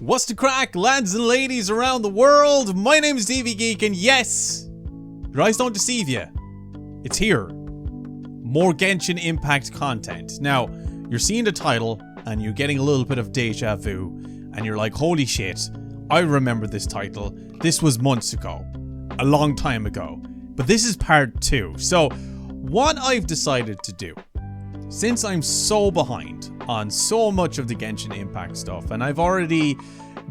What's the crack, lads and ladies around the world? My name is Deebeegeek, and yes, your eyes don't deceive you. It's here. More Genshin Impact content. Now, you're seeing the title, and you're getting a little bit of deja vu, and you're like, holy shit, I remember this title. This was months ago. A long time ago. But this is part 2. So, what I've decided to do, since I'm so behind on so much of the Genshin Impact stuff, and I've already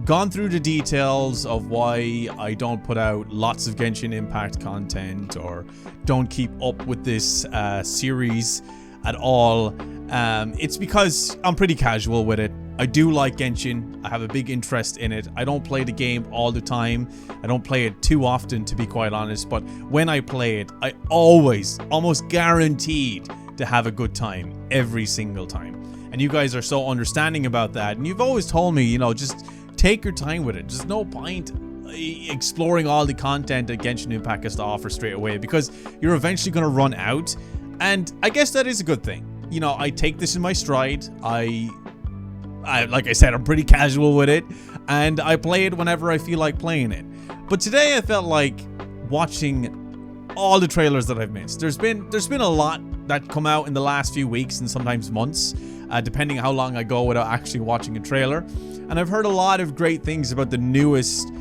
gone through the details of why I don't put out lots of Genshin Impact content or don't keep up with this series at all, it's because I'm pretty casual with it. I do like Genshin. I have a big interest in it. I don't play the game all the time. I don't play it too often, to be quite honest, but when I play it, I always, almost guaranteed to have a good time every single time. And you guys are so understanding about that, and you've always told me, you know, just take your time with it. There's no point exploring all the content that Genshin Impact has to offer straight away, because you're eventually going to run out, and I guess that is a good thing. You know, I take this in my stride. I like I said, I'm pretty casual with it, and I play it whenever I feel like playing it. But today I felt like watching all the trailers that I've missed. There's been a lot that come out in the last few weeks and sometimes months, depending on how long I go without actually watching a trailer. And I've heard a lot of great things about the newest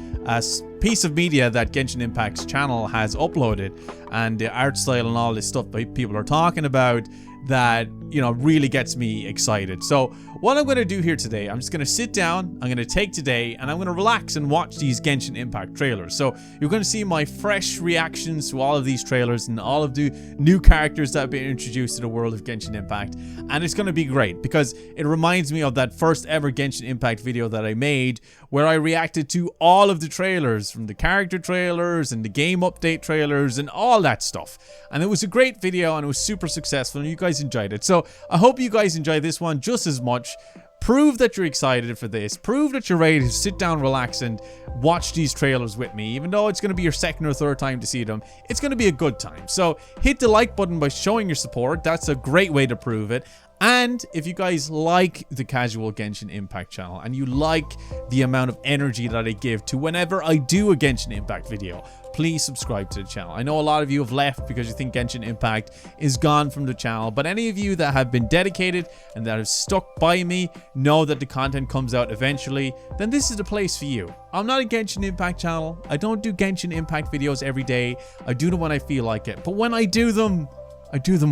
piece of media that Genshin Impact's channel has uploaded, and the art style and all this stuff that people are talking about that, you know, really gets me excited. So what I'm going to do here today, I'm just going to sit down, I'm going to take today, and I'm going to relax and watch these Genshin Impact trailers. So you're going to see my fresh reactions to all of these trailers and all of the new characters that have been introduced to the world of Genshin Impact. And it's going to be great because it reminds me of that first ever Genshin Impact video that I made, where I reacted to all of the trailers, from the character trailers and the game update trailers and all that stuff. And it was a great video, and it was super successful, and you guys enjoyed it. So I hope you guys enjoy this one just as much. Prove that you're excited for this. Prove that you're ready to sit down, relax, and watch these trailers with me. Even though it's going to be your second or third time to see them, it's going to be a good time. So hit the like button by showing your support. That's a great way to prove it. And if you guys like the casual Genshin Impact channel, and you like the amount of energy that I give to whenever I do a Genshin Impact video, please subscribe to the channel. I know a lot of you have left because you think Genshin Impact is gone from the channel, but any of you that have been dedicated and that have stuck by me know that the content comes out eventually, then this is the place for you. I'm not a Genshin Impact channel. I don't do Genshin Impact videos every day. I do them when I feel like it, but when I do them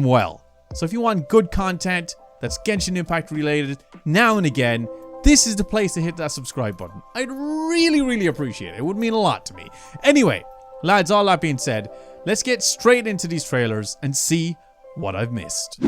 well. So if you want good content that's Genshin Impact related now and again, this is the place to hit that subscribe button. I'd really appreciate it. It would mean a lot to me. Anyway, lads, all that being said, let's get straight into these trailers and see what I've missed.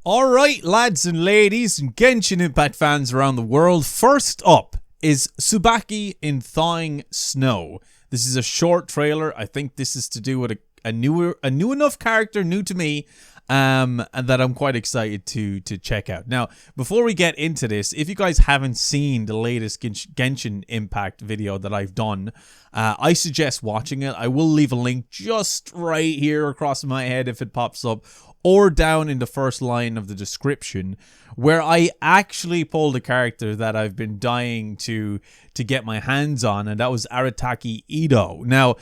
Alright, lads and ladies and Genshin Impact fans around the world, first up is Tsubaki in Thawing Snow. This is a short trailer. I think this is to do with a new enough character, new to me, and that I'm quite excited to check out. Now, before we get into this, if you guys haven't seen the latest Genshin Impact video that I've done, I suggest watching it. I will leave a link just right here across my head if it pops up, or down in the first line of the description, where I actually pulled a character that I've been dying to get my hands on, and that was Arataki Ido. Now,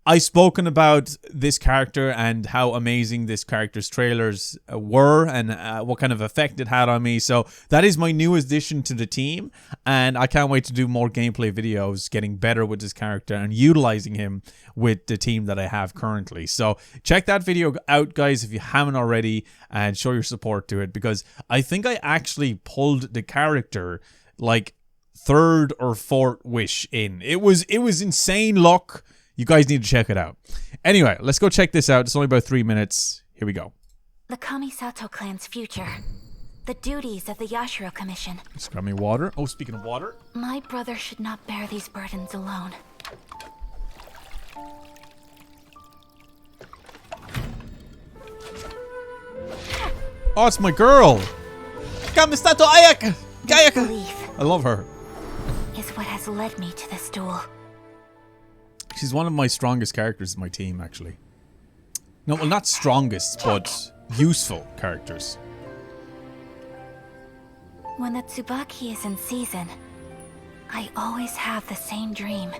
I've spoken about this character and how amazing this character's trailers were, and what kind of effect it had on me. So that is my new addition to the team, and I can't wait to do more gameplay videos getting better with this character and utilizing him with the team that I have currently. So check that video out, guys, if you haven't already, and show your support to it, because I think I actually pulled the character like third or fourth wish in. It was insane luck. You guys need to check it out. Anyway, let's go check this out. It's only about 3 minutes. Here we go. The Kamisato clan's future. The duties of the Yashiro Commission. Just got me water. Oh, speaking of water. My brother should not bear these burdens alone. Oh, it's my girl. Kamisato Ayaka. I love her. Is what has led me to this duel. She's one of my strongest characters in my team, actually. No, well, not strongest, but useful characters. When the Tsubaki is in season, I always have the same dream.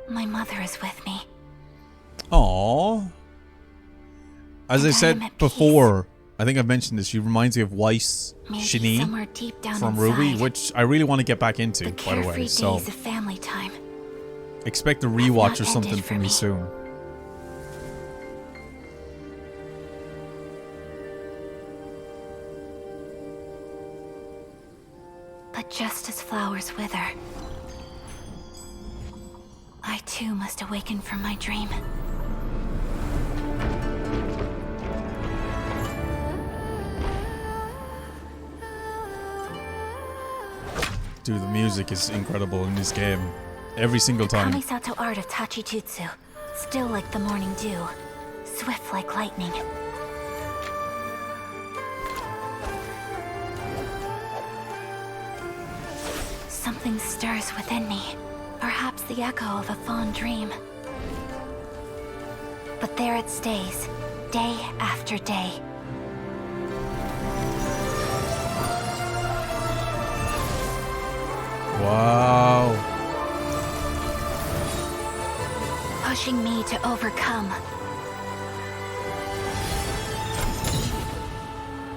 My mother is with me. Aww. As I And I said am at before, I think I've mentioned this, she reminds me of Weiss Maybe Shini somewhere deep down from inside, Ruby, which I really want to get back into, the by the way. carefree So days of family time. expect a have rewatch not or something ended from for me me. soon. But just as flowers wither, I too must awaken from my dream. Dude, the music is incredible in this game. Every single time. Kamisato art of Tachijutsu, still like the morning dew, swift like lightning. Something stirs within me, perhaps the echo of a fond dream. But there it stays, day after day. Wow. Pushing me to overcome.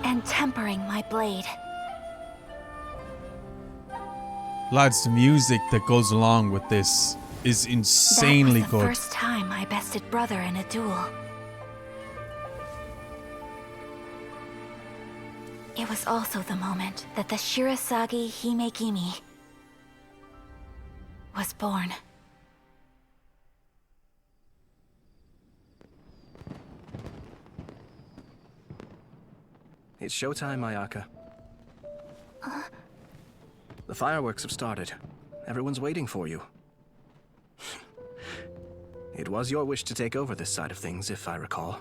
And tempering my blade. Lads, the music that goes along with this is insanely That was the good. first time I bested brother in a duel. It was also the moment that the Shirasagi Himegimi was born. It's showtime, Ayaka. The fireworks have started. Everyone's waiting for you. It was your wish to take over this side of things, if I recall.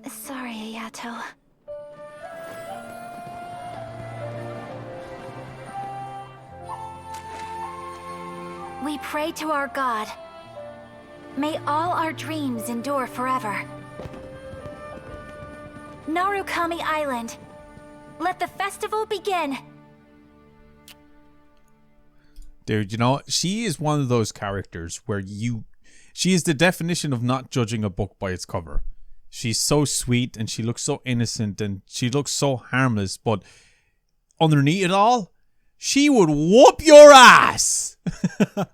Sorry, Ayato. We pray to our god. May all our dreams endure forever. Narukami Island, let the festival begin. Dude, you know, she is one of those characters where she is the definition of not judging a book by its cover. She's so sweet and she looks so innocent and she looks so harmless, but underneath it all, she would whoop your ass.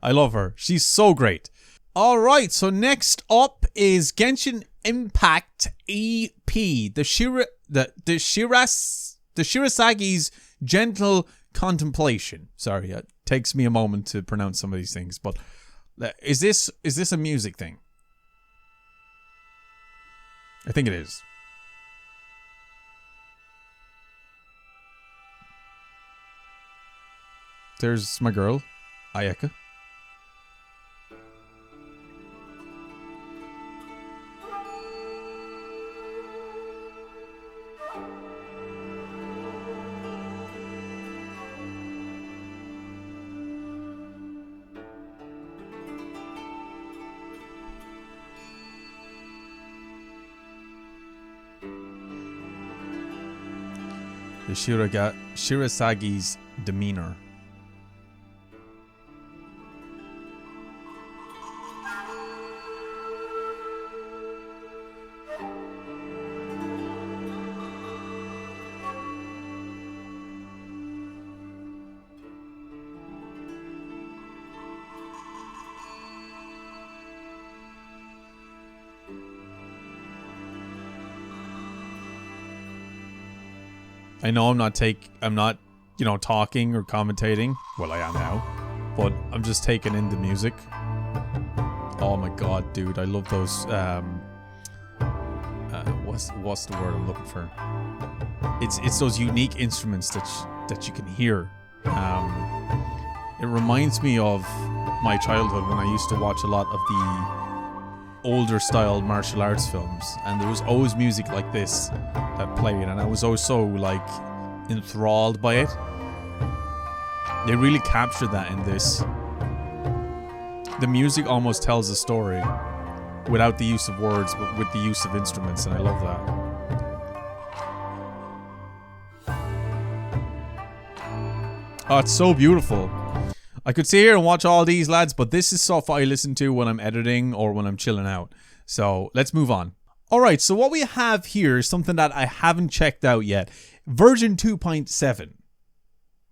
I love her. She's so great. All right, so next up is Genshin Impact EP, the Shirasagi's Gentle Contemplation. Sorry, it takes me a moment to pronounce some of these things, but is this a music thing? I think it is. There's my girl, Ayaka. The Shirasagi's demeanor. I know I'm not, you know, talking or commentating. Well, I am now, but I'm just taking in the music. Oh my god, dude, I love those. What's the word I'm looking for? It's those unique instruments that you can hear. It reminds me of my childhood when I used to watch a lot of the older style martial arts films, and there was always music like this that played, and I was always so like enthralled by it. They really captured that in this. The music almost tells a story without the use of words, but with the use of instruments, and I love that. Oh, it's so beautiful. I could sit here and watch all these, lads, but this is stuff I listen to when I'm editing or when I'm chilling out. So let's move on. Alright, so what we have here is something that I haven't checked out yet. Version 2.7.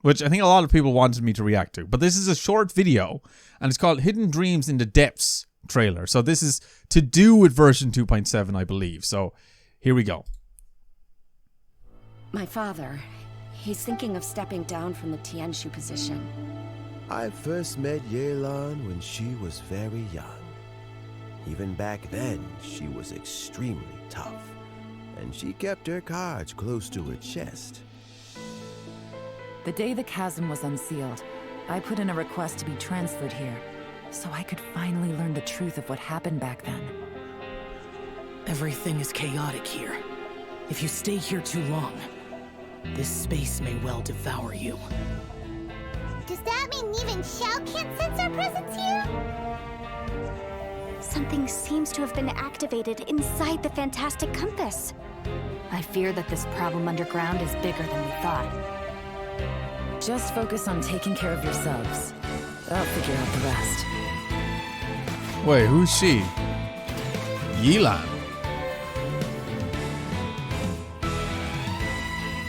Which I think a lot of people wanted me to react to. But this is a short video, and it's called Hidden Dreams in the Depths trailer. So this is to do with version 2.7, I believe. So here we go. My father, he's thinking of stepping down from the Tianshu position. I first met Yelan when she was very young. Even back then, she was extremely tough, and she kept her cards close to her chest. The day the chasm was unsealed, I put in a request to be transferred here, so I could finally learn the truth of what happened back then. Everything is chaotic here. If you stay here too long, this space may well devour you. Does that mean even Shao can't sense our presence here? Something seems to have been activated inside the Fantastic Compass. I fear that this problem underground is bigger than we thought. Just focus on taking care of yourselves. I'll figure out the rest. Wait, who's she? Yelan.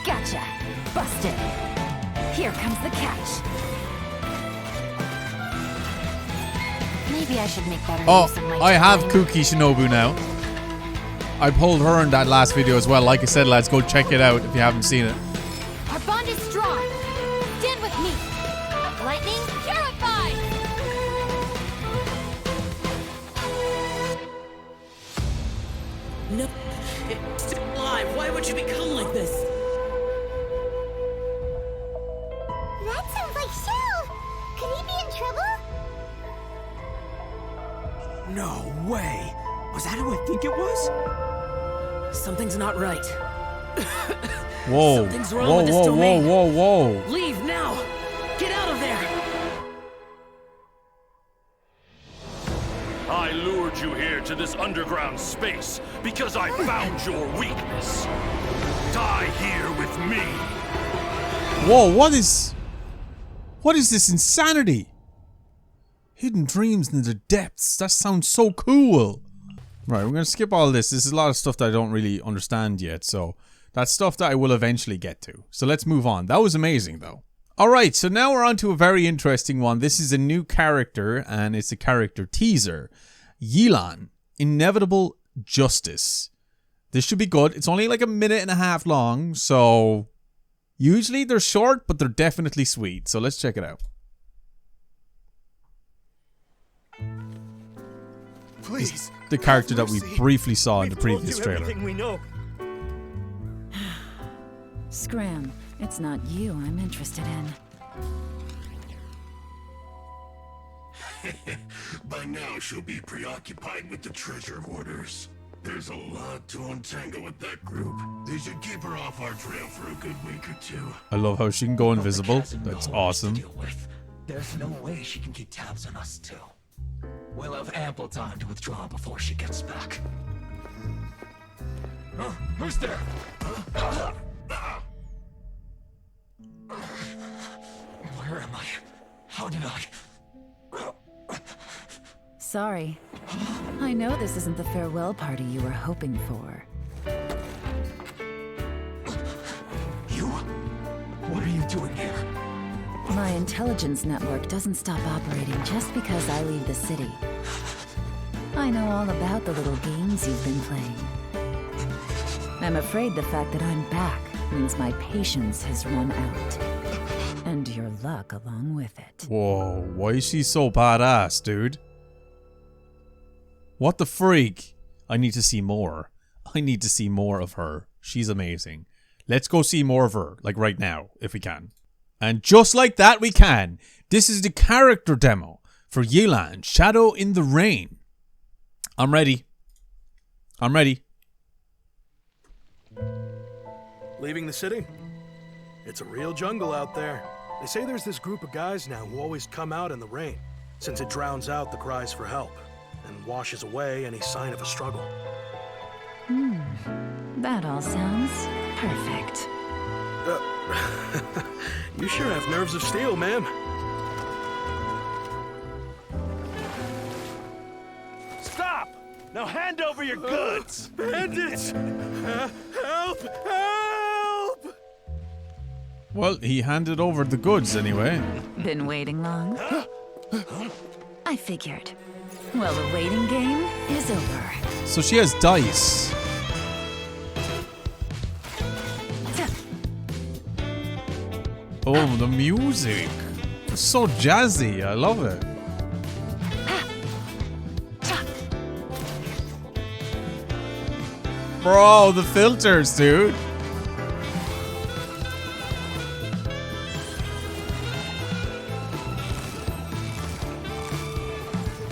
Gotcha! Busted! Here comes the catch. Maybe I should make better Oh, use of my I have time. Kuki Shinobu now. I pulled her in that last video as well. Like I said, lads, go check it out if you haven't seen it. Our bond is strong. Stand with me. Lightning purified. No, it's still alive. Why would you become like this? That sounds like Shao. Could he be in trouble? No way! Was that who I think it was? Something's not right. Whoa. Something's wrong Whoa, with this whoa, domain. whoa, whoa, whoa. Leave now! Get out of there! I lured you here to this underground space because I found your weakness. Die here with me. Whoa, what is this insanity? Hidden Dreams in the Depths. That sounds so cool. Right, we're going to skip all this. This is a lot of stuff that I don't really understand yet. So that's stuff that I will eventually get to. So let's move on. That was amazing though. Alright, so now we're on to a very interesting one. This is a new character and it's a character teaser. Yelan, Inevitable Justice. This should be good. It's only like a minute and a half long. So usually they're short, but they're definitely sweet. So let's check it out. Please. The character that we briefly saw in the We've told previous you trailer. everything we know. Scram, it's not you I'm interested in. By now she'll be preoccupied with the treasure hoarders. There's a lot to untangle with that group. They should keep her off our trail for a good week or two. I love how she can go invisible. That's awesome. There's no way she can keep tabs on us too. We'll have ample time to withdraw before she gets back. Who's there? Where am I? How did I? Sorry. I know this isn't the farewell party you were hoping for. You? What are you doing here? My intelligence network doesn't stop operating just because I leave the city. I know all about the little games you've been playing. I'm afraid the fact that I'm back means my patience has run out. And your luck along with it. Whoa, why is she so badass, dude? What the freak? I need to see more. I need to see more of her. She's amazing. Let's go see more of her, like right now, if we can. And just like that, we can. This is the character demo for Yelan, Shadow in the Rain. I'm ready. I'm ready. Leaving the city? It's a real jungle out there. They say there's this group of guys now who always come out in the rain, since it drowns out the cries for help and washes away any sign of a struggle. That all sounds perfect. You sure have nerves of steel, ma'am. Stop! Now hand over your goods! Bandits! Help! Help! Well, he handed over the goods anyway. Been waiting long? I figured. Well, the waiting game is over. So she has dice. Oh, the music. It's so jazzy. I love it. Bro, the filters, dude.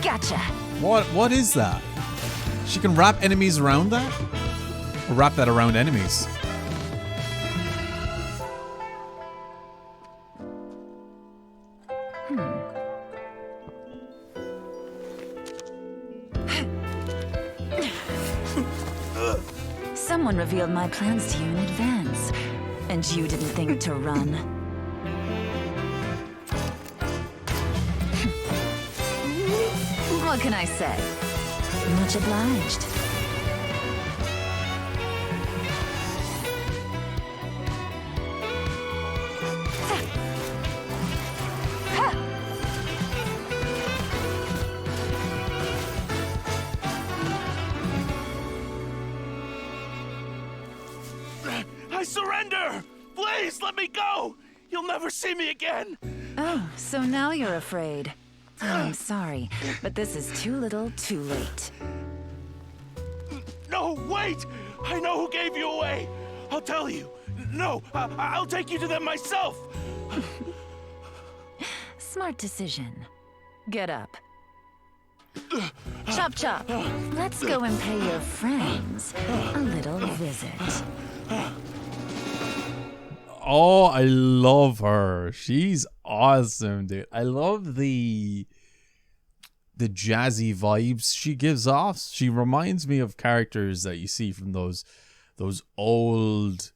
Gotcha. What is that? She can wrap enemies around that? Or wrap that around enemies? Someone revealed my plans to you in advance, and you didn't think to run. What can I say? Much obliged. I surrender! Please let me go! You'll never see me again! Oh, so now you're afraid. Oh, I'm sorry, but this is too little, too late. No, wait! I know who gave you away! I'll tell you! No, I'll take you to them myself! Smart decision. Get up. Chop chop. Let's go and pay your friends a little visit. Oh, I love her. She's awesome, dude. I love the jazzy vibes she gives off. She reminds me of characters that you see from those old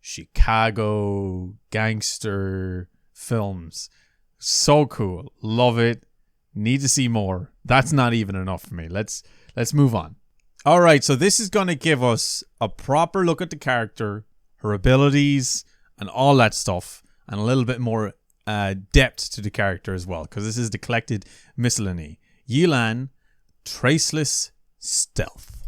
Chicago gangster films. So cool. Love it. Need to see more. That's not even enough for me. Let's move on. All right, so this is going to give us a proper look at the character, her abilities, and all that stuff, and a little bit more depth to the character as well, because this is the collected miscellany. Yelan, Traceless Stealth.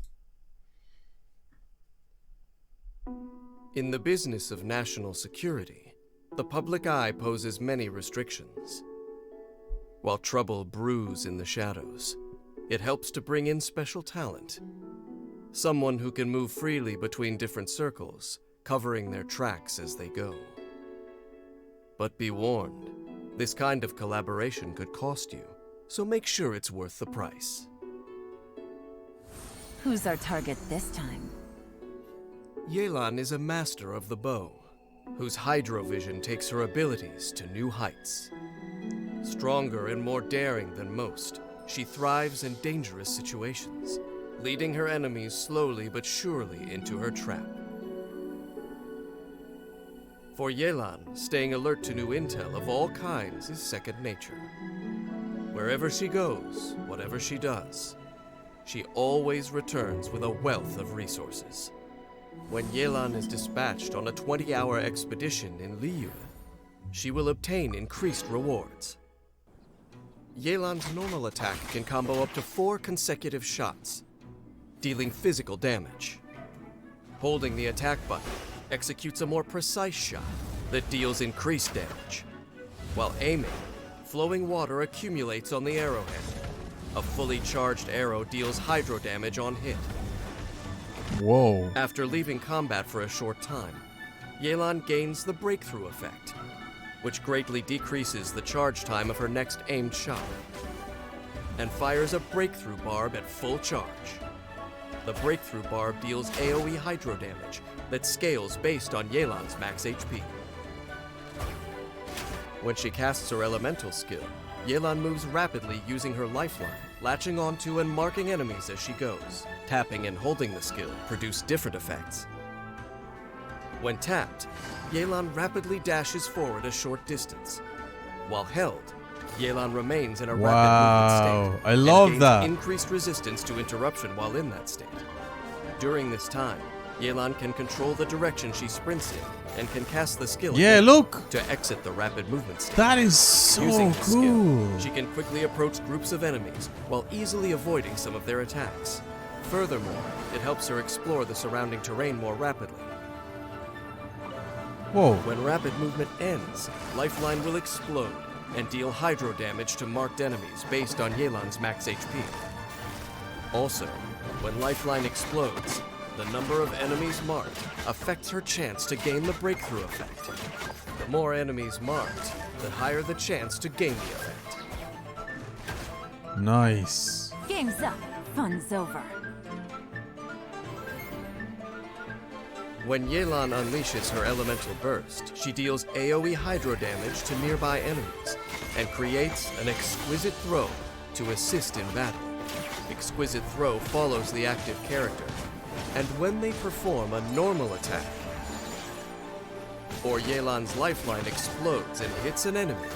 In the business of national security, the public eye poses many restrictions. While trouble brews in the shadows, it helps to bring in special talent. Someone who can move freely between different circles, covering their tracks as they go. But be warned, this kind of collaboration could cost you, so make sure it's worth the price. Who's our target this time? Yelan is a master of the bow, whose hydrovision takes her abilities to new heights. Stronger and more daring than most, she thrives in dangerous situations, leading her enemies slowly but surely into her trap. For Yelan, staying alert to new intel of all kinds is second nature. Wherever she goes, whatever she does, she always returns with a wealth of resources. When Yelan is dispatched on a 20-hour expedition in Liyue, she will obtain increased rewards. Yelan's normal attack can combo up to 4 consecutive shots, dealing physical damage. Holding the attack button executes a more precise shot that deals increased damage. While aiming, flowing water accumulates on the arrowhead. A fully charged arrow deals hydro damage on hit. Whoa. After leaving combat for a short time, Yelan gains the breakthrough effect, which greatly decreases the charge time of her next aimed shot, and fires a breakthrough barb at full charge. The breakthrough barb deals AoE hydro damage that scales based on Yelan's max HP. When she casts her elemental skill, Yelan moves rapidly using her lifeline, latching onto and marking enemies as she goes. Tapping and holding the skill produce different effects. When tapped, Yelan rapidly dashes forward a short distance. While held, Yelan remains in a rapid movement state. I love and gains that. Increased resistance to interruption while in that state. During this time, Yelan can control the direction she sprints in and can cast the skill look! to exit the rapid movement state. That is so Using the cool. skill, she can quickly approach groups of enemies while easily avoiding some of their attacks. Furthermore, it helps her explore the surrounding terrain more rapidly. Whoa. When rapid movement ends, Lifeline will explode and deal hydro damage to marked enemies based on Yelan's max HP. Also, when Lifeline explodes, the number of enemies marked affects her chance to gain the breakthrough effect. The more enemies marked, the higher the chance to gain the effect. Nice. Game's up. Fun's over. When Yelan unleashes her elemental burst, she deals AoE hydro damage to nearby enemies and creates an exquisite throw to assist in battle. Exquisite throw follows the active character, and when they perform a normal attack, or Yelan's lifeline explodes and hits an enemy,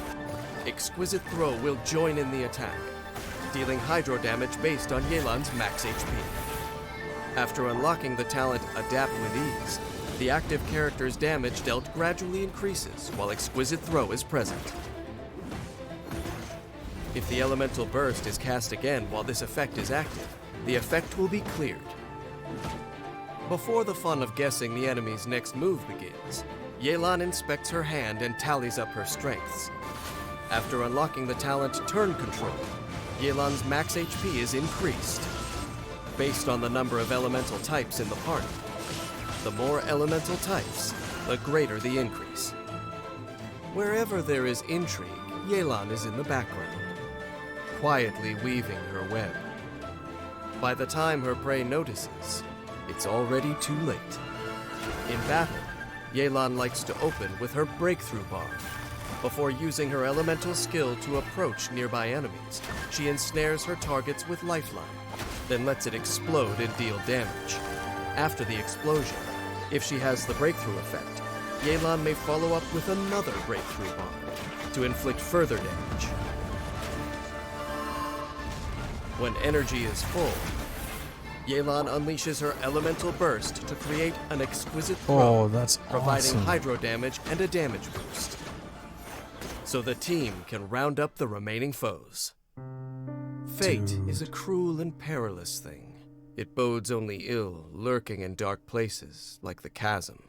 Exquisite throw will join in the attack, dealing hydro damage based on Yelan's max HP. After unlocking the talent Adapt with Ease, the active character's damage dealt gradually increases while Exquisite Throw is present. If the Elemental Burst is cast again while this effect is active, the effect will be cleared. Before the fun of guessing the enemy's next move begins, Yelan inspects her hand and tallies up her strengths. After unlocking the talent Turn Control, Yelan's max HP is increased, based on the number of elemental types in the party. The more elemental types, the greater the increase. Wherever there is intrigue, Yelan is in the background, quietly weaving her web. By the time her prey notices, it's already too late. In battle, Yelan likes to open with her breakthrough bar. Before using her elemental skill to approach nearby enemies, she ensnares her targets with lifeline, then lets it explode and deal damage. After the explosion, if she has the breakthrough effect, Yelan may follow up with another breakthrough bar to inflict further damage. When energy is full, Yelan unleashes her elemental burst to create an exquisite throw, providing awesome. hydro damage and a damage boost, so the team can round up the remaining foes. Fate is a cruel and perilous thing. It bodes only ill, lurking in dark places like the chasm.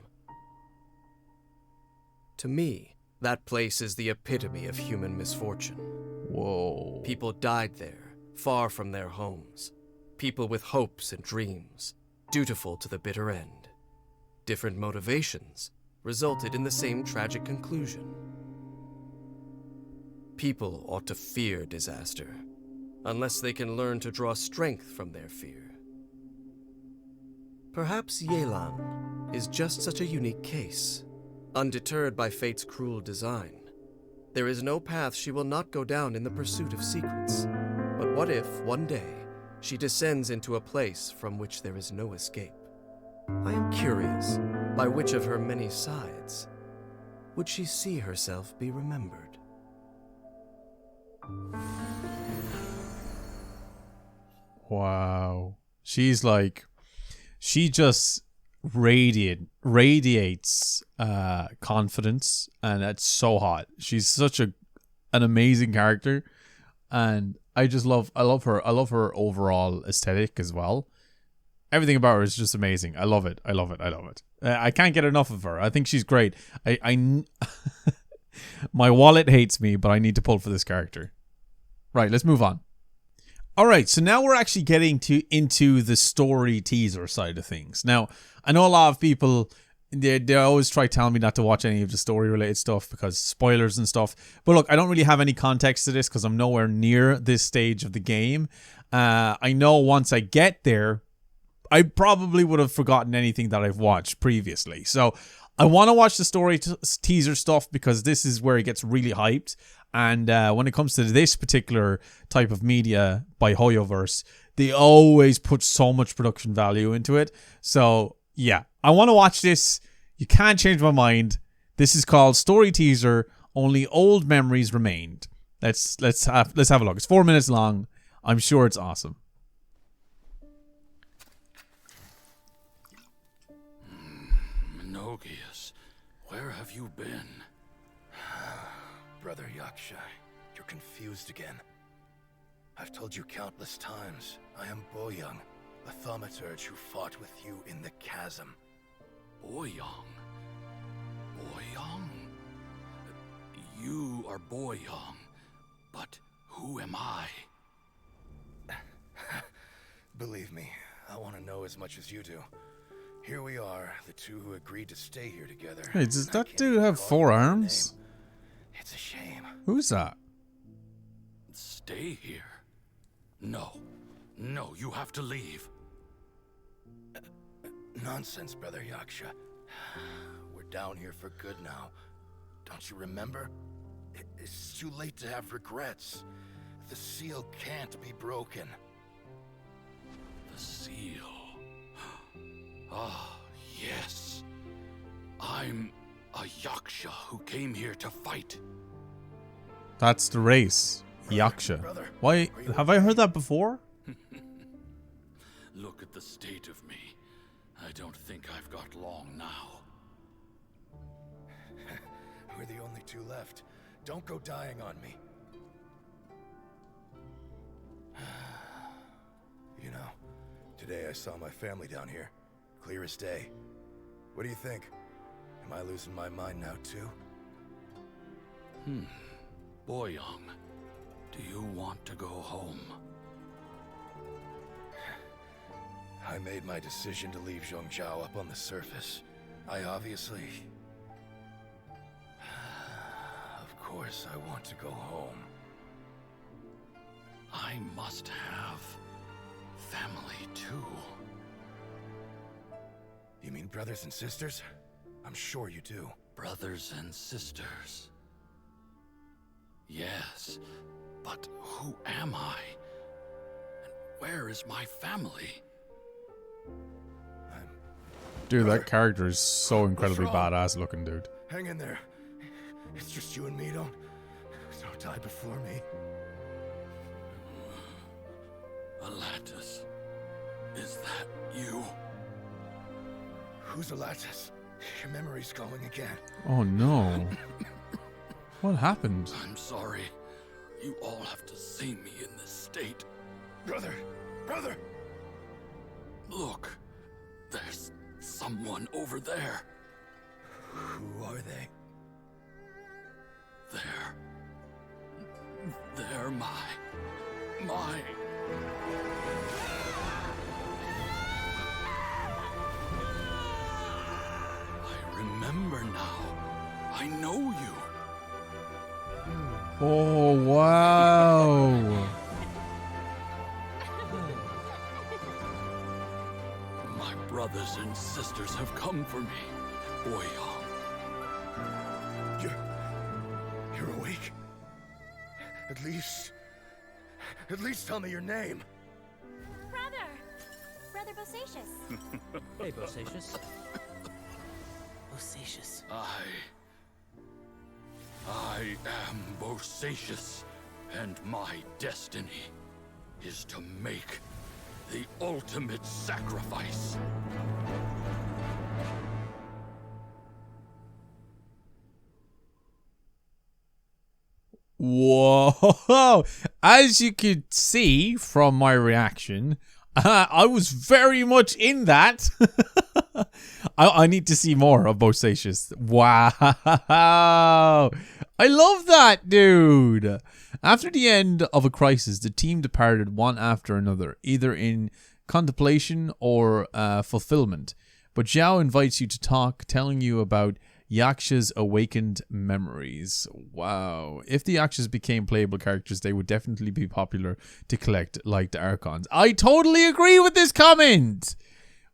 To me, that place is the epitome of human misfortune. Whoa. People died there, far from their homes. People with hopes and dreams, dutiful to the bitter end. Different motivations resulted in the same tragic conclusion. People ought to fear disaster, unless they can learn to draw strength from their fear. Perhaps Yelan is just such a unique case. Undeterred by fate's cruel design, there is no path she will not go down in the pursuit of secrets. But what if, one day, she descends into a place from which there is no escape? I am curious, by which of her many sides would she see herself be remembered? Wow. She's like, she just radiates confidence, and that's so hot. She's such an amazing character, and I love her overall aesthetic as well. Everything about her is just amazing. I love it. I can't get enough of her. I think she's great. My wallet hates me, but I need to pull for this character. Right, let's move on. All right, so now we're actually getting into the story teaser side of things. Now, I know a lot of people, they always try telling me not to watch any of the story-related stuff because spoilers and stuff. But look, I don't really have any context to this because I'm nowhere near this stage of the game. I know once I get there, I probably would have forgotten anything that I've watched previously. So I want to watch the story teaser stuff because this is where it gets really hyped. And when it comes to this particular type of media by Hoyoverse, they always put so much production value into it. So yeah, I want to watch this. You can't change my mind. This is called Story Teaser. Only old memories remained. Let's have a look. It's 4 minutes long. I'm sure it's awesome. Minogius, where have you been? Brother Yaksha, you're confused again. I've told you countless times, I am Boyoung, a thaumaturge who fought with you in the chasm. Boyoung? Boyoung? You are Boyoung, but who am I? Believe me, I want to know as much as you do. Here we are, the two who agreed to stay here together. Hey, does that dude have 4 arms? It's a shame. Who's that? Stay here? No. No, you have to leave. Nonsense, Brother Yaksha. We're down here for good now. Don't you remember? It's too late to have regrets. The seal can't be broken. The seal. Ah, yes. I'm a Yaksha who came here to fight. That's the race. Yaksha. Why? Have I heard that before? Look at the state of me. I don't think I've got long now. We're the only two left. Don't go dying on me. You know, today I saw my family down here. Clear as day. What do you think? Am I losing my mind now too? Boyoung, do you want to go home? I made my decision to leave Zhongzhou up on the surface. I obviously... Of course I want to go home. I must have family too. You mean brothers and sisters? I'm sure you do. Brothers and sisters. Yes, but who am I? And where is my family? Dude, that character is so incredibly badass looking, dude. Hang in there. It's just you and me. Don't die before me. Alatus, is that you? Who's Alatus? Your memory's going again. Oh no. What happened? I'm sorry. You all have to see me in this state. Brother! Look, there's someone over there. Who are they? They're my... I remember now. I know you. Oh, wow. My brothers and sisters have come for me, Boyoung. You're awake? At least tell me your name. Brother Bosacious. Hey, Bosacious. Bosacious. I am Bosacious, and my destiny is to make the ultimate sacrifice. Whoa. As you could see from my reaction, I was very much in that. I need to see more of Bosacious. Wow. I love that, dude. After the end of a crisis, the team departed one after another, either in contemplation or fulfillment. But Zhao invites you to talk, telling you about Yaksha's awakened memories. Wow. If the Yakshas became playable characters, they would definitely be popular to collect like the Archons. I totally agree with this comment.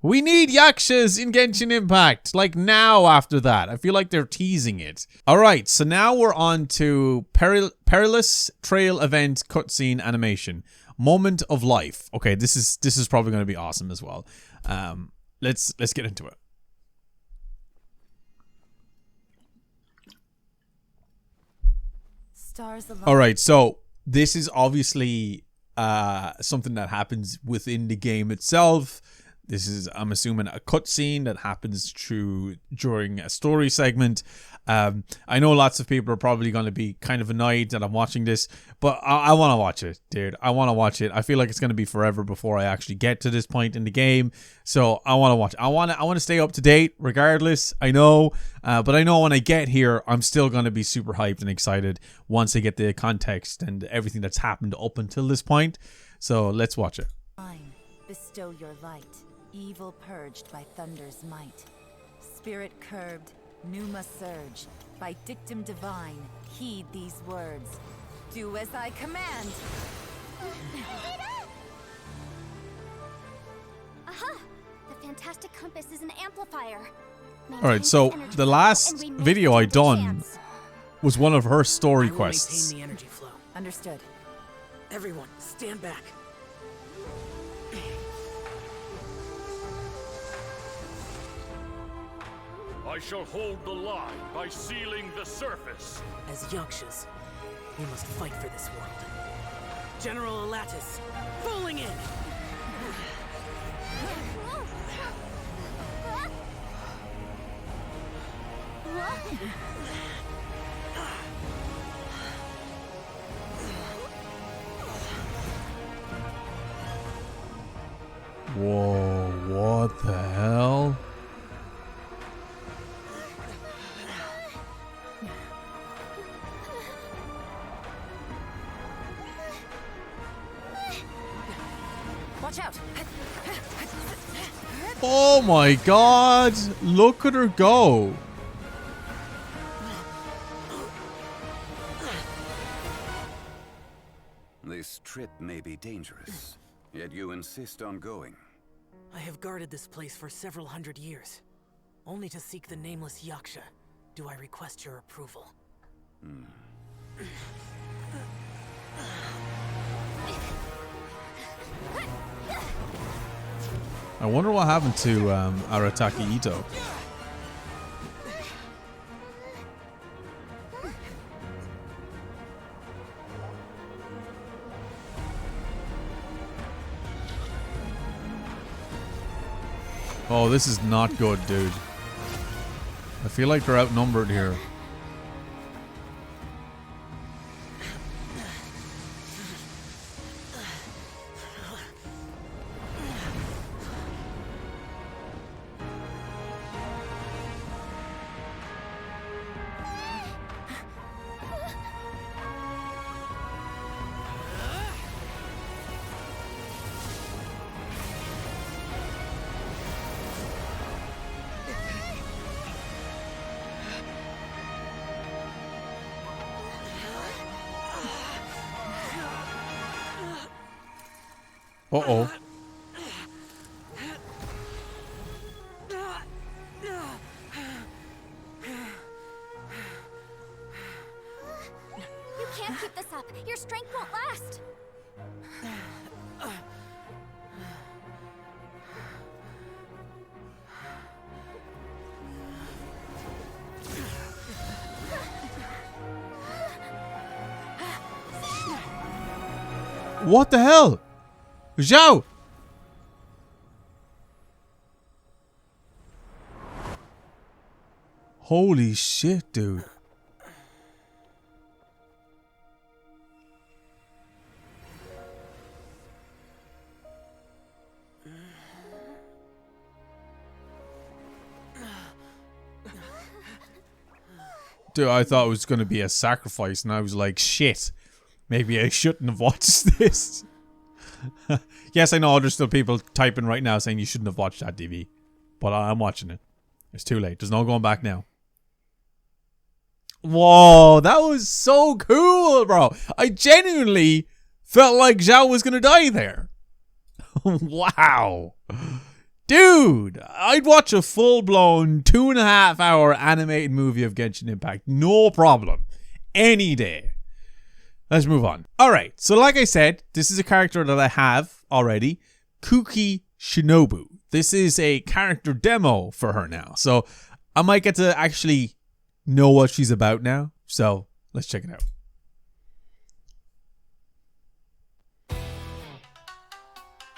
We need Yakshas in Genshin Impact. Like now after that. I feel like they're teasing it. Alright, so now we're on to Perilous Trail Event Cutscene Animation. Moment of Life. Okay, this is probably going to be awesome as well. Let's get into it. stars alone. All right, so this is obviously something that happens within the game itself. This is, I'm assuming, a cutscene that happens during a story segment. I know lots of people are probably going to be kind of annoyed that I'm watching this, but I want to watch it, dude. I want to watch it. I feel like it's going to be forever before I actually get to this point in the game, so I want to watch it. I want to stay up to date regardless. I know, but I know when I get here, I'm still going to be super hyped and excited once I get the context and everything that's happened up until this point. So let's watch it. Bestow your light, evil purged by thunder's might. Spirit curbed, pneuma surge. By dictum divine, heed these words. Do as I command. Aha! The fantastic compass is an amplifier. Alright, so the last video I done was one of her story quests. Maintain the energy flow. Understood. Everyone, stand back. I shall hold the line by sealing the surface. As Yakshas, we must fight for this world. General Elatus, falling in! Whoa, what the hell? Watch out! Oh my god! Look at her go! This trip may be dangerous, yet you insist on going. I have guarded this place for several hundred years. Only to seek the nameless Yaksha do I request your approval. I wonder what happened to Arataki Ito. Oh, this is not good, dude. I feel like they're outnumbered here. Uh-oh. You can't keep this up. Your strength won't last. What the hell? Zhao! Holy shit, dude. Dude, I thought it was going to be a sacrifice, and I was like, shit. Maybe I shouldn't have watched this. Yes, I know there's still people typing right now saying you shouldn't have watched that, DV. But I'm watching it. It's too late. There's no going back now. Whoa, that was so cool, bro. I genuinely felt like Zhao was going to die there. Wow. Dude, I'd watch a full-blown 2.5 hour animated movie of Genshin Impact. No problem. Any day. Let's move on. Alright, so like I said, this is a character that I have already. Kuki Shinobu. This is a character demo for her now. So I might get to actually know what she's about now. So let's check it out.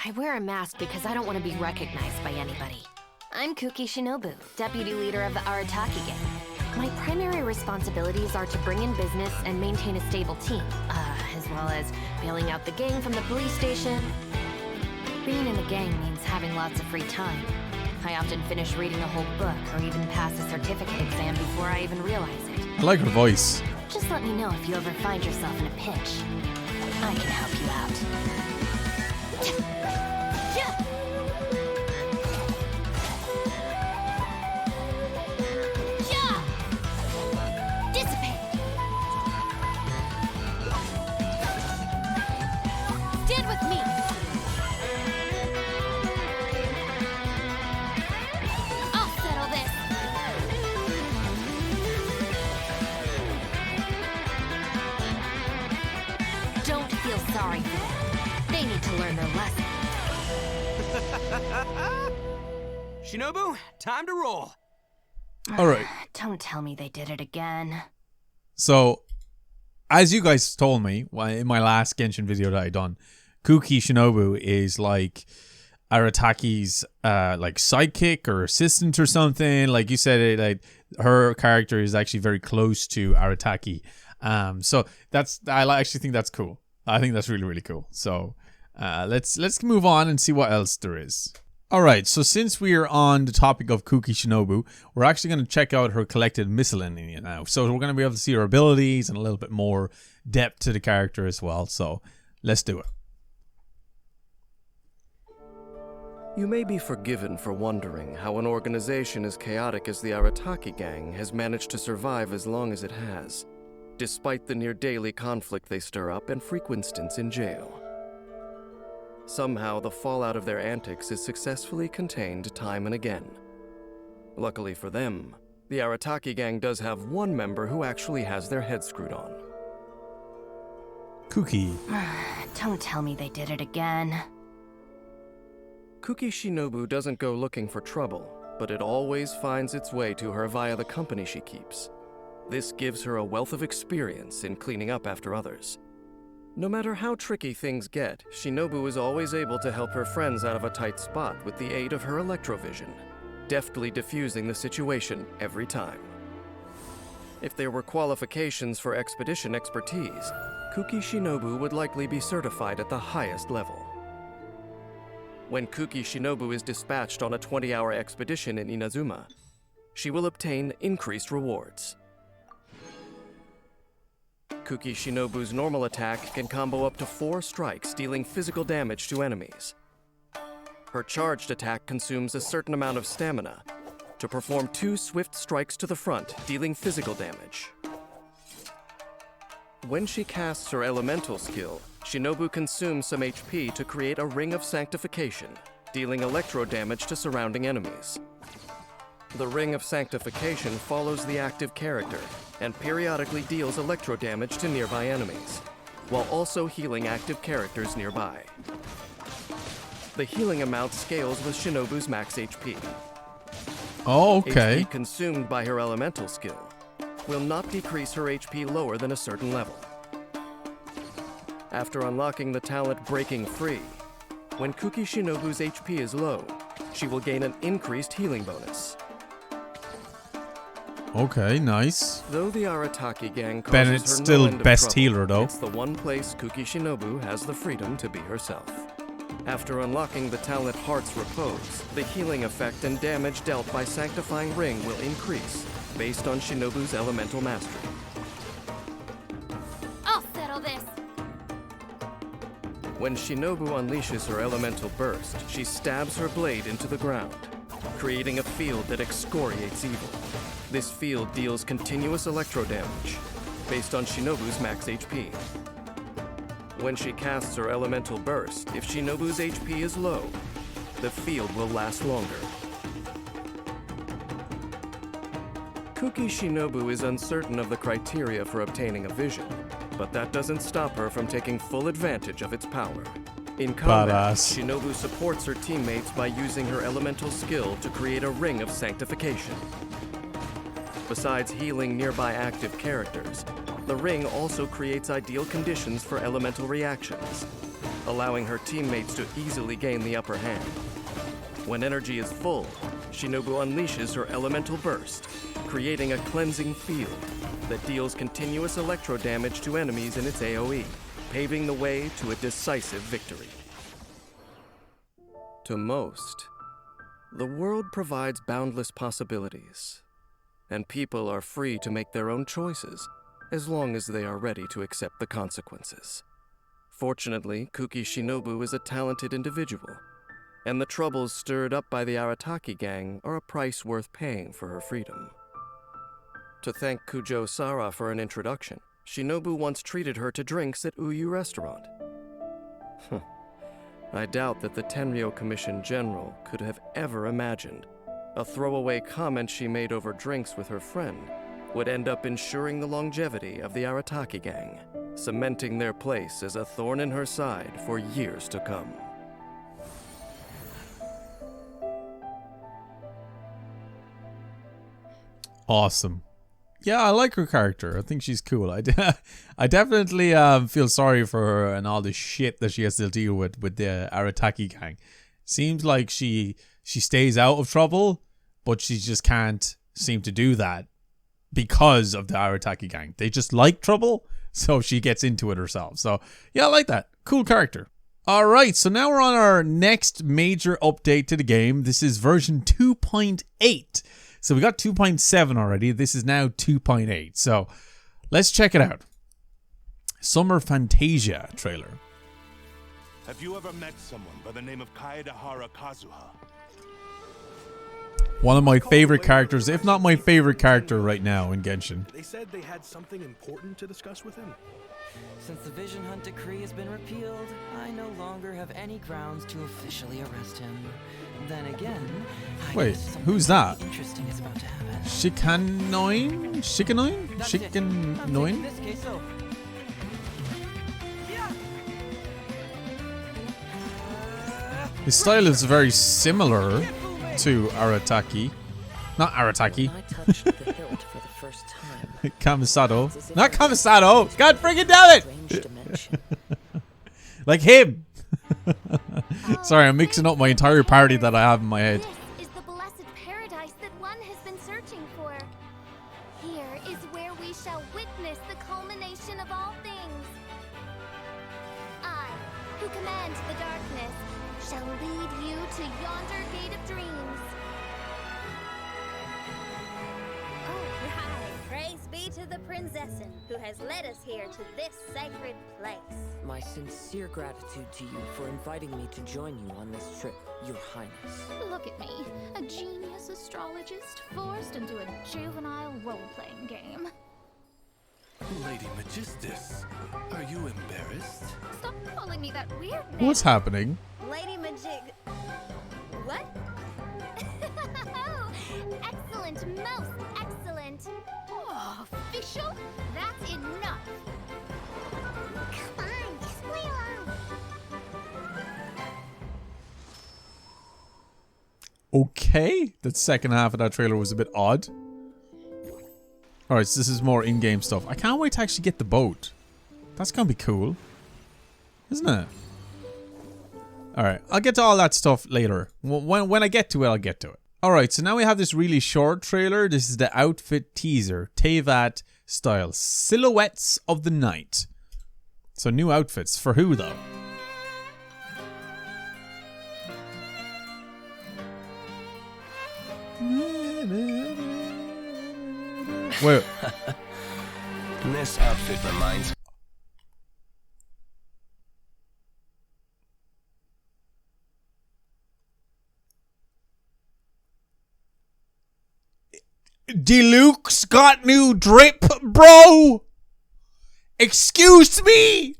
I wear a mask because I don't want to be recognized by anybody. I'm Kuki Shinobu, deputy leader of the Arataki gang. My primary responsibilities are to bring in business and maintain a stable team, as well as bailing out the gang from the police station. Being in the gang means having lots of free time. I often finish reading a whole book or even pass a certificate exam before I even realize it. I like her voice. Just let me know if you ever find yourself in a pinch. I can help you out. Dissipate! Stand with me! I'll settle this! Don't feel sorry for them. They need to learn their lesson. Shinobu, time to roll. All right. Don't tell me they did it again. So, as you guys told me in my last Genshin video that I done, Kuki Shinobu is like Arataki's like sidekick or assistant or something. Like you said, like her character is actually very close to Arataki. So I actually think that's cool. I think that's really, really cool. So let's move on and see what else there is. All right, so since we are on the topic of Kuki Shinobu, we're actually going to check out her collected miscellany now. So we're going to be able to see her abilities and a little bit more depth to the character as well. So let's do it. You may be forgiven for wondering how an organization as chaotic as the Arataki gang has managed to survive as long as it has, despite the near-daily conflict they stir up and frequent stints in jail. Somehow, the fallout of their antics is successfully contained time and again. Luckily for them, the Arataki gang does have one member who actually has their head screwed on. Kuki. Don't tell me they did it again. Kuki Shinobu doesn't go looking for trouble, but it always finds its way to her via the company she keeps. This gives her a wealth of experience in cleaning up after others. No matter how tricky things get, Shinobu is always able to help her friends out of a tight spot with the aid of her electrovision, deftly diffusing the situation every time. If there were qualifications for expedition expertise, Kuki Shinobu would likely be certified at the highest level. When Kuki Shinobu is dispatched on a 20-hour expedition in Inazuma, she will obtain increased rewards. Kuki Shinobu's normal attack can combo up to 4 strikes, dealing physical damage to enemies. Her charged attack consumes a certain amount of stamina to perform 2 swift strikes to the front, dealing physical damage. When she casts her elemental skill, Shinobu consumes some HP to create a ring of sanctification, dealing electro damage to surrounding enemies. The Ring of Sanctification follows the active character and periodically deals electro damage to nearby enemies, while also healing active characters nearby. The healing amount scales with Shinobu's max HP. Oh, okay. HP consumed by her elemental skill will not decrease her HP lower than a certain level. After unlocking the talent Breaking Free, when Kuki Shinobu's HP is low, she will gain an increased healing bonus. Okay, nice. Though the Arataki gang causes Bennett's her still no end of best trouble, healer, though. It's the one place Kuki Shinobu has the freedom to be herself. After unlocking the talent Heart's Repose, the healing effect and damage dealt by Sanctifying Ring will increase, based on Shinobu's elemental mastery. I'll settle this. When Shinobu unleashes her elemental burst, she stabs her blade into the ground, creating a field that excoriates evil. This field deals continuous electro damage, based on Shinobu's max HP. When she casts her elemental burst, if Shinobu's HP is low, the field will last longer. Kuki Shinobu is uncertain of the criteria for obtaining a vision, but that doesn't stop her from taking full advantage of its power. In combat, Badass. Shinobu supports her teammates by using her elemental skill to create a ring of sanctification. Besides healing nearby active characters, the ring also creates ideal conditions for elemental reactions, allowing her teammates to easily gain the upper hand. When energy is full, Shinobu unleashes her elemental burst, creating a cleansing field that deals continuous electro damage to enemies in its AoE, paving the way to a decisive victory. To most, the world provides boundless possibilities, and people are free to make their own choices as long as they are ready to accept the consequences. Fortunately, Kuki Shinobu is a talented individual, and the troubles stirred up by the Arataki gang are a price worth paying for her freedom. To thank Kujo Sara for an introduction, Shinobu once treated her to drinks at Uyu Restaurant. I doubt that the Tenryou Commission General could have ever imagined a throwaway comment she made over drinks with her friend would end up ensuring the longevity of the Arataki gang, cementing their place as a thorn in her side for years to come. Awesome. Yeah, I like her character. I think she's cool. I definitely feel sorry for her and all the shit that she has to deal with the Arataki gang. Seems like she stays out of trouble, but she just can't seem to do that because of the Arataki gang. They just like trouble, so she gets into it herself. So yeah, I like that. Cool character. Alright, so now we're on our next major update to the game. This is version 2.8. So we got 2.7 already. This is now 2.8. So let's check it out. Summer Fantasia trailer. Have you ever met someone by the name of Kaedahara Kazuha? One of my favorite characters, if not my favorite character right now in Genshin. They said they had something important to discuss with him. Since the Vision Hunt decree has been repealed, I no longer have any grounds to officially arrest him. Then again, wait, who's that? Interesting is about to happen. Shikanoin? Shikanoin? His style is very similar to Arataki. Not Arataki. Kamisato. Not Kamisato! God freaking damn it! Like him! Sorry, I'm mixing up my entire party that I have in my head. This is the blessed paradise that one has been searching for. Here is where we shall witness the culmination of all things. I, who command the darkness, shall lead you to yonder gate of dreams. Oh, right. Praise be to the Prinzessin, who has led us here to this sacred place. My sincere gratitude to you for inviting me to join you on this trip, Your Highness. Look at me, a genius astrologist forced into a juvenile role-playing game. Lady Magistus, are you embarrassed? Stop calling me that weird name. What's happening? Lady Majig... What? Oh, excellent, most excellent. Oh, official? That's enough. Come on, just play along. Okay, the second half of that trailer was a bit odd. Alright, so this is more in-game stuff. I can't wait to actually get the boat. That's gonna be cool. Isn't it? Alright, I'll get to all that stuff later. When I get to it, I'll get to it. Alright, so now we have this really short trailer. This is the outfit teaser. Teyvat style. Silhouettes of the Night. So new outfits. For who, though? Wait. This outfit reminds... Deluxe got new drip, bro! Excuse me!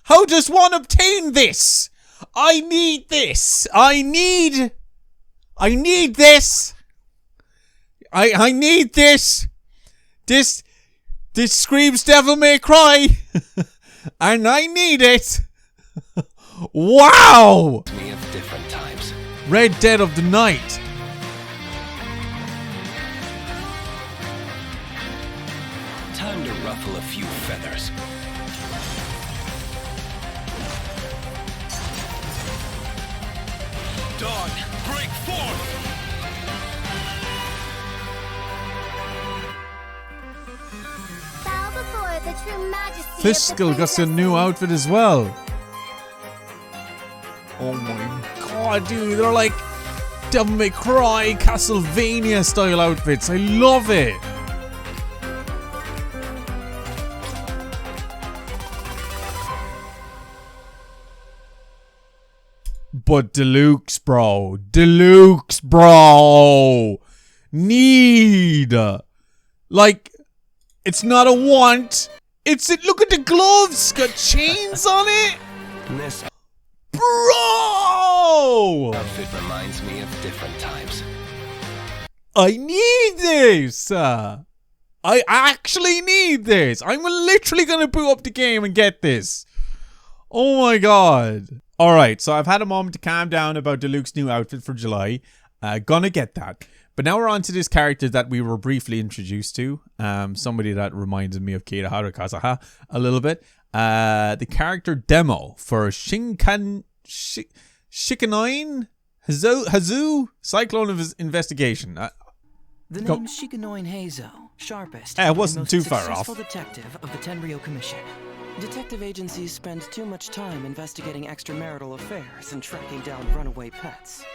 How does one obtain this? I need this! I need this! I need this! This screams Devil May Cry! And I need it! Wow! Me of different times. Red Dead of the Night. Time to ruffle a few feathers. dawn, break forth! Bow before the true majesty Fiscal of the got a new outfit as well. Oh my god, dude, they're like Devil May Cry, Castlevania style outfits. I love it. But Deluxe, bro. Deluxe, bro. Need. Like, it's not a want. It's it. Look at the gloves. Got chains on it. This bro! outfit reminds me of different times. I need this. I actually need this. I'm literally going to boot up the game and get this. Oh my god. Alright, so I've had a moment to calm down about Deluxe's new outfit for July. Gonna get that. But now we're on to this character that we were briefly introduced to. Somebody that reminded me of Kirihara Kazuha a little bit. The character demo for Shikanoin Heizou Cyclone of Investigation. The name's Shikanoin Heizou, sharpest. It wasn't too far off. Successful detective of the Tenryou Commission. Detective agencies spend too much time investigating extramarital affairs and tracking down runaway pets.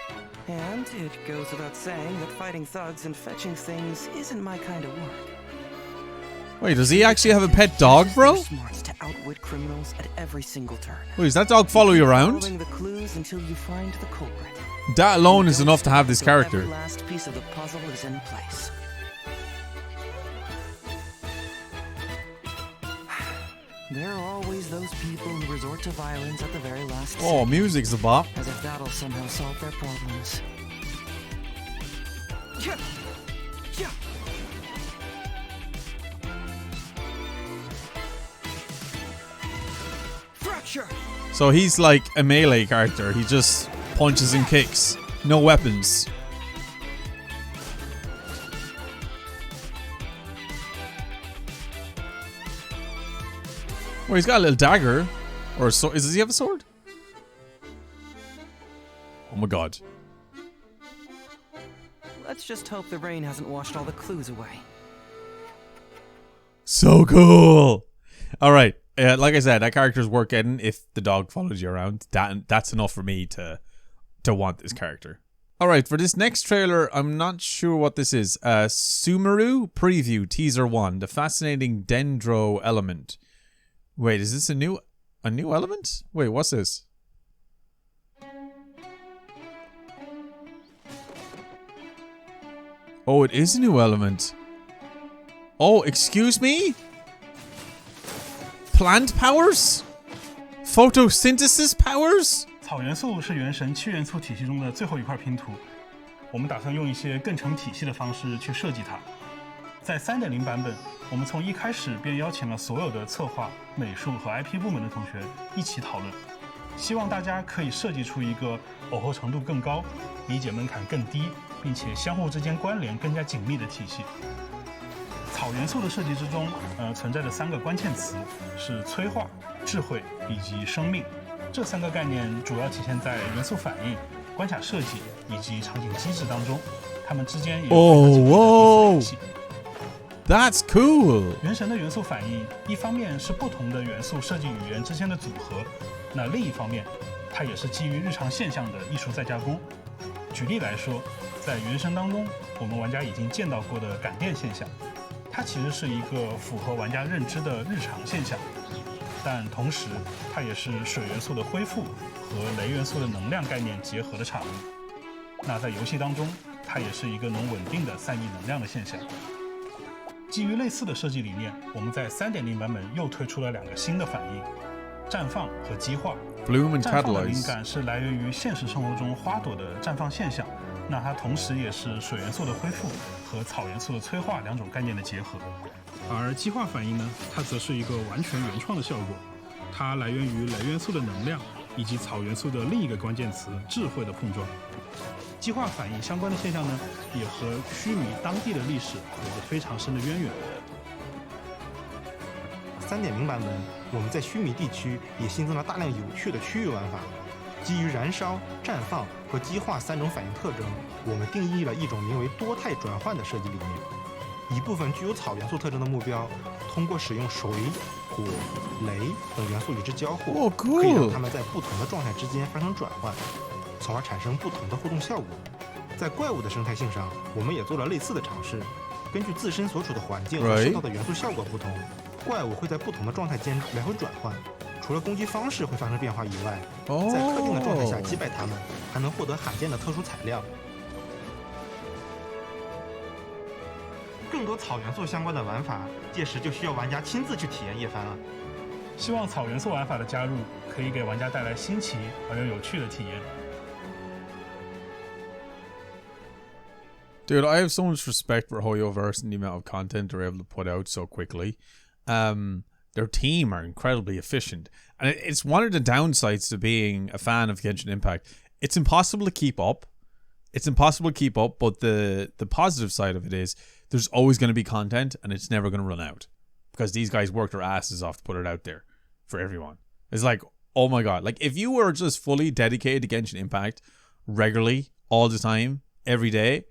And it goes without saying that fighting thugs and fetching things isn't my kind of work. Wait, does he actually have a pet dog, bro? Smarts to outwit criminals at every single turn. Wait, does that dog follow you around? Following the clues until you find the culprit. That alone is enough to have this character. Every last piece of the puzzle is in place. There are always those people who resort to violence at the very last Oh, second, music's a bop. as if that'll somehow solve their problems. Fracture! So he's like a melee character. He just punches and kicks. No weapons. Well, he's got a little dagger. Or a sword. Does he have a sword? Oh my god. Let's just hope the rain hasn't washed all the clues away. So cool. Alright. Like I said, that character's worth getting if the dog follows you around. That's enough for me to want this character. Alright, for this next trailer, I'm not sure what this is. Sumeru Preview Teaser 1. The fascinating Dendro element. Wait, is this a new element? Wait, what's this? Oh, it is a new element. Oh, excuse me? Plant powers? Photosynthesis powers? 草元素是原神7元素体系中的最后一块拼图，我们打算用一些更成体系的方式去设计它。在 3.0 版本，我们从一开始便邀请了所有的策划、美术和 IP 部门的同学一起讨论，希望大家可以设计出一个耦合程度更高、理解门槛更低，并且相互之间关联更加紧密的体系。草元素的设计之中，存在着3个关键词，是催化、智慧以及生命。这3个概念主要体现在元素反应、关卡设计以及场景机制当中，它们之间也有联系。That's cool. 原神的元素反应，一方面是不同的元素设计语言之间的组合，那另一方面，它也是基于日常现象的艺术再加工。举例来说，在原神当中，我们玩家已经见到过的感电现象，它其实是一个符合玩家认知的日常现象，但同时它也是水元素的恢复和雷元素的能量概念结合的产物。那在游戏当中，它也是一个能稳定的散逸能量的现象。基于类似的设计理念，我们在 3.0 版本又推出了2个新的反应：绽放和激化。Bloom and 绽放的 catalyze 灵感是来源于现实生活中花朵的绽放现象，那它同时也是水元素的恢复和草元素的催化2种概念的结合。而激化反应呢，它则是一个完全原创的效果，它来源于雷元素的能量以及草元素的另一个关键词智慧的碰撞。激化反应相关的现象呢，也和须弥当地的历史有着非常深的渊源。3.0 版本，我们在须弥地区也新增了大量有趣的区域玩法，基于燃烧、绽放和激化3种反应特征，我们定义了一种名为多态转换的设计理念。一部分具有草元素特征的目标，通过使用水、火、雷等元素与之交互，可以让它们在不同的状态之间发生转换，从而产生不同的互动效果。在怪物的生态性上，我们也做了类似的尝试。根据自身所处的环境和受到的元素效果不同，怪物会在不同的状态间来回转换。除了攻击方式会发生变化以外，在特定的状态下击败它们，还能获得罕见的特殊材料。更多草元素相关的玩法，届时就需要玩家亲自去体验一番了。希望草元素玩法的加入可以给玩家带来新奇而又有趣的体验。Dude, I have so much respect for Hoyoverse and the amount of content they're able to put out so quickly. Their team are incredibly efficient. And it's one of the downsides to being a fan of Genshin Impact. It's impossible to keep up. But the positive side of it is there's always going to be content and it's never going to run out. Because these guys work their asses off to put it out there for everyone. It's like, oh my god. Like, if you were just fully dedicated to Genshin Impact regularly, all the time, every day,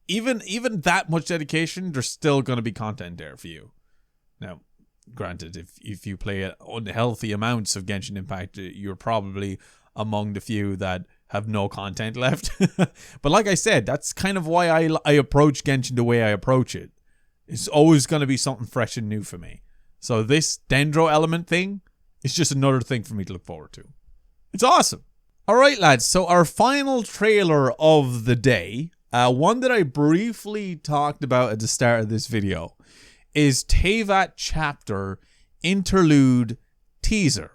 even that much dedication, there's still going to be content there for you. Now, granted, if you play at unhealthy amounts of Genshin Impact, you're probably among the few that have no content left. But like I said, that's kind of why I approach Genshin the way I approach it. It's always going to be something fresh and new for me. So this Dendro element thing is just another thing for me to look forward to. It's awesome. All right, lads. So our final trailer of the day, one that I briefly talked about at the start of this video, is Teyvat Chapter Interlude Teaser,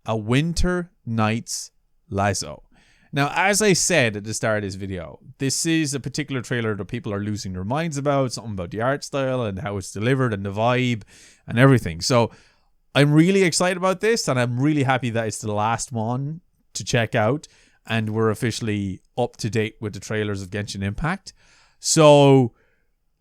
A Winter Night's Lazo. Now, as I said at the start of this video, this is a particular trailer that people are losing their minds about, something about the art style and how it's delivered and the vibe and everything. So I'm really excited about this, and I'm really happy that it's the last one to check out, and we're officially up to date with the trailers of Genshin Impact. So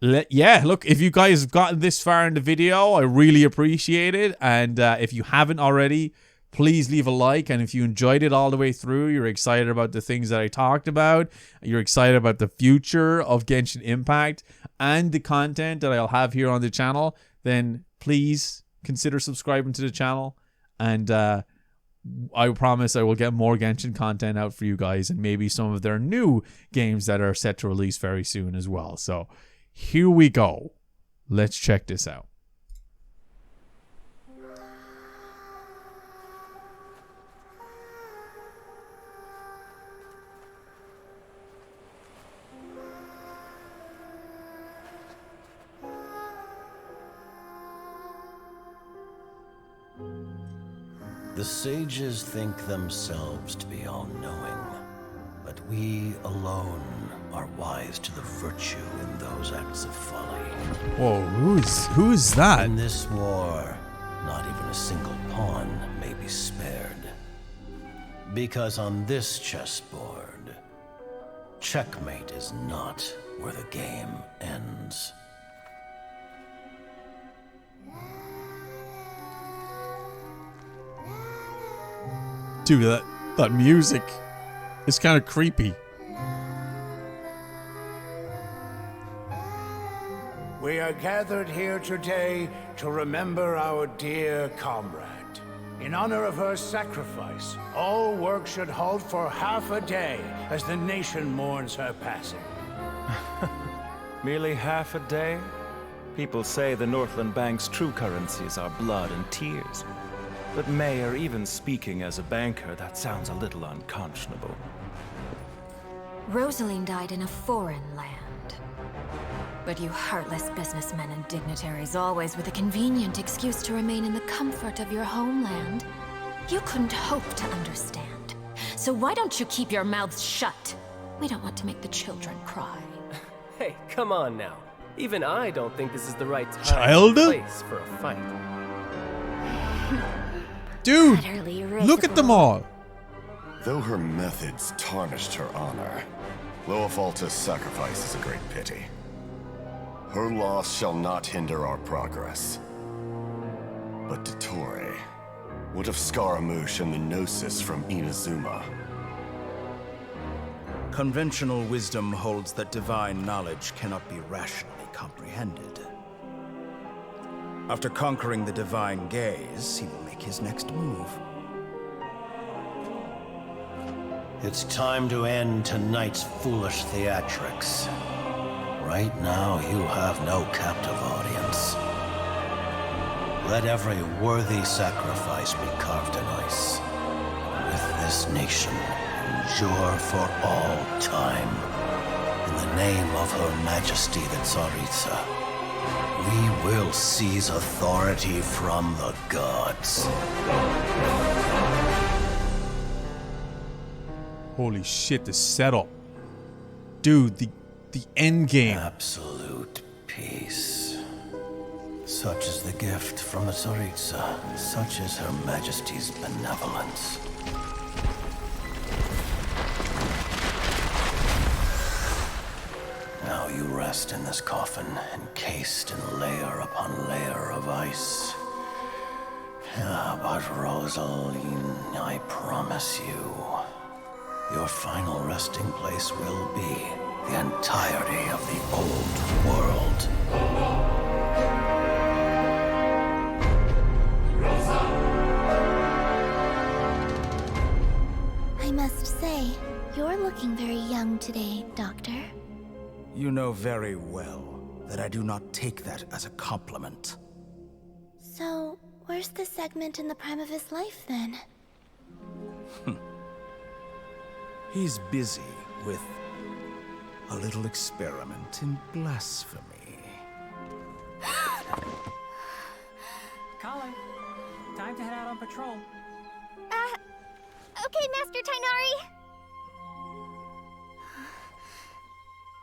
yeah, look, if you guys have gotten this far in the video, I really appreciate it. And if you haven't already, please leave a like. And if you enjoyed it all the way through, you're excited about the things that I talked about, you're excited about the future of Genshin Impact and the content that I'll have here on the channel, then please consider subscribing to the channel. And I promise I will get more Genshin content out for you guys, and maybe some of their new games that are set to release very soon as well. So here we go. Let's check this out. The sages think themselves to be all-knowing, but we alone are wise to the virtue in those acts of folly. Whoa, who's that? In this war, not even a single pawn may be spared. Because on this chessboard, checkmate is not where the game ends. Dude, that music is kind of creepy. We are gathered here today to remember our dear comrade. In honor of her sacrifice, all work should halt for half a day as the nation mourns her passing. Merely half a day? People say the Northland Bank's true currencies are blood and tears. But Mayor, even speaking as a banker, that sounds a little unconscionable. Rosaline died in a foreign land. But you heartless businessmen and dignitaries, always with a convenient excuse to remain in the comfort of your homeland, you couldn't hope to understand. So why don't you keep your mouths shut? We don't want to make the children cry. Hey, come on now. Even I don't think this is the right time or place for a fight. Dude, look at them all. Though her methods tarnished her honor, Loafalta's sacrifice is a great pity. Her loss shall not hinder our progress. But Dottore, What of Scaramouche and the Gnosis from Inazuma? Conventional wisdom holds that divine knowledge cannot be rationally comprehended. After conquering the divine gaze, he will make his next move. It's time to end tonight's foolish theatrics. Right now, you have no captive audience. Let every worthy sacrifice be carved in ice. With this nation, endure for all time. In the name of Her Majesty the Tsaritsa, we will seize authority from the gods. Holy shit, the setup. Dude, the end game. Absolute peace. Such is the gift from the Tsaritsa. Such is Her Majesty's benevolence. Now you rest in this coffin, encased in layer upon layer of ice. Yeah, but Rosaline, I promise you, your final resting place will be the entirety of the old world. I must say, you're looking very young today, Doctor. You know very well that I do not take that as a compliment. So, where's the segment in the prime of his life, then? He's busy with a little experiment in blasphemy. Caller, time to head out on patrol. Okay, Master Tainari!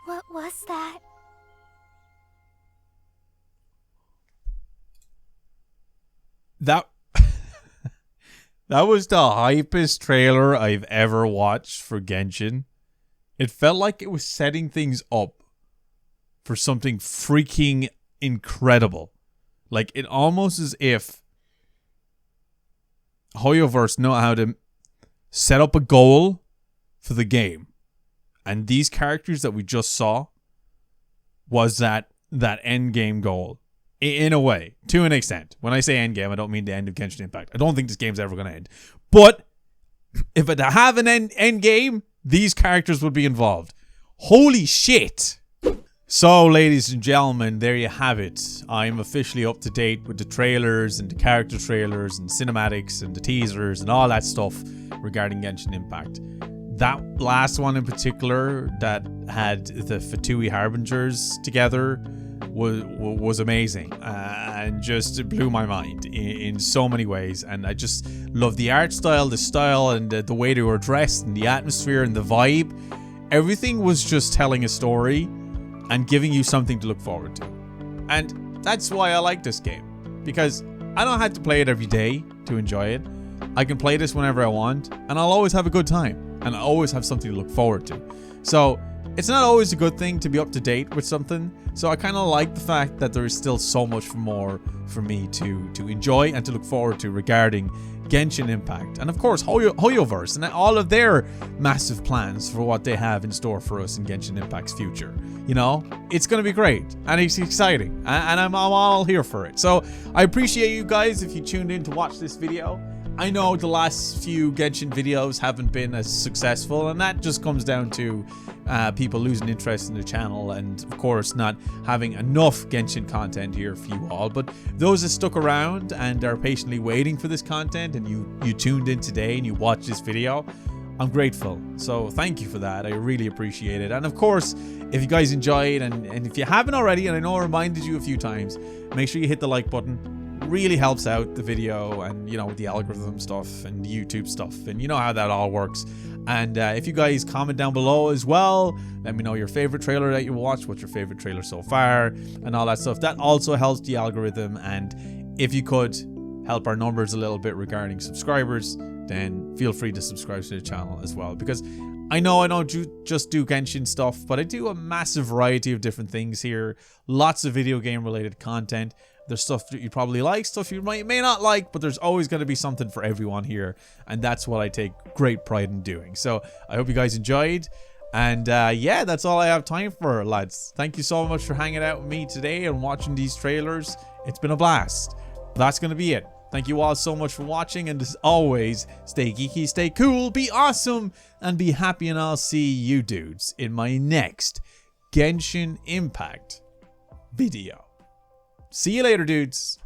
What was that? That was the hypest trailer I've ever watched for Genshin. It felt like it was setting things up for something freaking incredible. Like, it almost as if Hoyoverse know how to set up a goal for the game. And these characters that we just saw was that end game goal. In a way, to an extent. When I say end game, I don't mean the end of Genshin Impact. I don't think this game's ever going to end. But if it have an end game, these characters would be involved. Holy shit! So, ladies and gentlemen, there you have it. I'm officially up to date with the trailers and the character trailers and cinematics and the teasers and all that stuff regarding Genshin Impact. That last one in particular that had the Fatui Harbingers together was amazing and just blew my mind in so many ways. And I just love the art style, the style, and the way they were dressed, and the atmosphere and the vibe. Everything was just telling a story and giving you something to look forward to. And that's why I like this game, because I don't have to play it every day to enjoy it. I can play this whenever I want, and I'll always have a good time, and I always have something to look forward to. So it's not always a good thing to be up to date with something, so I kind of like the fact that there is still so much more for me to enjoy and to look forward to regarding Genshin Impact. And of course, Hoyoverse and all of their massive plans for what they have in store for us in Genshin Impact's future. You know, it's going to be great and it's exciting, and I'm all here for it. So I appreciate you guys if you tuned in to watch this video. I know the last few Genshin videos haven't been as successful, and that just comes down to people losing interest in the channel and, of course, not having enough Genshin content here for you all. But those that stuck around and are patiently waiting for this content, and you tuned in today and you watched this video, I'm grateful. So thank you for that. I really appreciate it. And of course, if you guys enjoyed, and if you haven't already, and I know I reminded you a few times, make sure you hit the like button. Really helps out the video, and you know, the algorithm stuff and the YouTube stuff, and you know how that all works. And if you guys comment down below as well, let me know your favorite trailer that you watched, what's your favorite trailer so far, and all that stuff. That also helps the algorithm. And if you could help our numbers a little bit regarding subscribers, then feel free to subscribe to the channel as well, because I know I don't just do Genshin stuff, but I do a massive variety of different things here. Lots of video game related content. There's stuff that you probably like, stuff you may not like, but there's always going to be something for everyone here. And that's what I take great pride in doing. So I hope you guys enjoyed. And yeah, that's all I have time for, lads. Thank you so much for hanging out with me today and watching these trailers. It's been a blast. That's going to be it. Thank you all so much for watching, and as always, stay geeky, stay cool, be awesome, and be happy, and I'll see you dudes in my next Genshin Impact video. See you later, dudes.